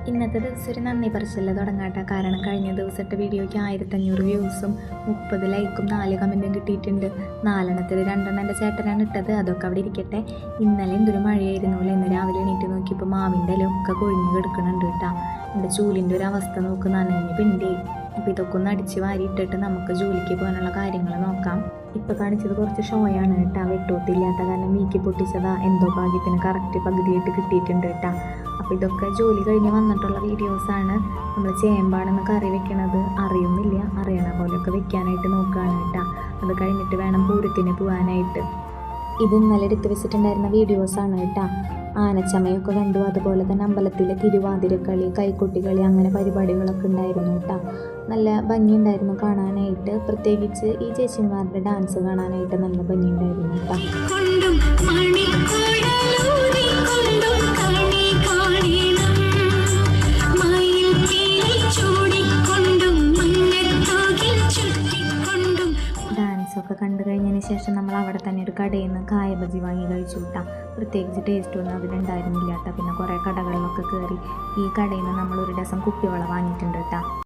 ഇന്നത്തെ ദിവസം ഒരു നന്ദി പറച്ചില്ല തുടങ്ങാട്ട. കാരണം കഴിഞ്ഞ ദിവസത്തെ വീഡിയോയ്ക്ക് 1500 വ്യൂസും 30 ലൈക്കും 4 കമൻറ്റും കിട്ടിയിട്ടുണ്ട്. 4 2 എൻ്റെ ചേട്ടനാണ് ഇട്ടത്. അതൊക്കെ അവിടെ ഇരിക്കട്ടെ. ഇന്നലെ എന്തൊരു മഴയായിരുന്നു. ഇന്ന് രാവിലെ എണീറ്റ് നോക്കിയപ്പോൾ മാവിൻ്റെ ഇലയൊക്കെ കൊഴിഞ്ഞ് കിടക്കുന്നുണ്ട് കേട്ടോ. എൻ്റെ ചൂലിൻ്റെ ഒരു അവസ്ഥ നോക്ക്, നനഞ്ഞ് പിണ്ടി. അപ്പോൾ ഇതൊക്കെ ഒന്ന് അടിച്ച് വാരിയിട്ടിട്ട് നമുക്ക് ജോലിക്ക് പോകാനുള്ള കാര്യങ്ങൾ നോക്കാം. ഇപ്പോൾ കാണിച്ചത് കുറച്ച് ഷോയാണ് കേട്ടോ. വെട്ടൂത്തില്ലാത്ത കാരണം വീക്കി പൊട്ടിച്ചതാ. എന്തോ ഭാഗ്യത്തിന് കറക്റ്റ് പകുതിയായിട്ട് കിട്ടിയിട്ടുണ്ട് കേട്ടോ. അപ്പോൾ ഇതൊക്കെ ജോലി കഴിഞ്ഞ് വന്നിട്ടുള്ള വീഡിയോസാണ്. നമ്മൾ ചേമ്പാണെന്ന് കറി വെക്കണത് അറിയുന്നില്ല, അറിയണ പോലെയൊക്കെ വെക്കാനായിട്ട് നോക്കുകയാണ് കേട്ടോ. അത് കഴിഞ്ഞിട്ട് വേണം പൂരത്തിന് പോകാനായിട്ട്. ഇത് ഇന്നലെ എടുത്ത് വെച്ചിട്ടുണ്ടായിരുന്ന വീഡിയോസാണ് കേട്ടോ. ആനച്ചമയൊക്കെ കണ്ടു. അതുപോലെ തന്നെ അമ്പലത്തിലെ തിരുവാതിരക്കളി, കൈക്കൊട്ടിക്കളി, അങ്ങനെ പരിപാടികളൊക്കെ ഉണ്ടായിരുന്നു കേട്ടോ. നല്ല ഭംഗിയുണ്ടായിരുന്നു കാണാനായിട്ട്. പ്രത്യേകിച്ച് ഈ ചേച്ചിമാരുടെ ഡാൻസ് കാണാനായിട്ട് നല്ല ഭംഗിയുണ്ടായിരുന്നു കേട്ടോ. ഡാൻസൊക്കെ കണ്ടു കഴിഞ്ഞതിന് ശേഷം നമ്മൾ അവിടെ തന്നെ ഒരു കടയിൽ നിന്ന് കായ ബജി വാങ്ങി കഴിച്ചു കിട്ടാം. പ്രത്യേകിച്ച് ടേസ്റ്റ് ഒന്നും അതിലുണ്ടായിരുന്നില്ല കേട്ടോ. പിന്നെ കുറേ കടകളിലൊക്കെ കയറി. ഈ കടയിൽ നിന്ന് നമ്മൾ ഒരു ഡസൻ കുപ്പിവള വാങ്ങിയിട്ടുണ്ട് കേട്ടോ.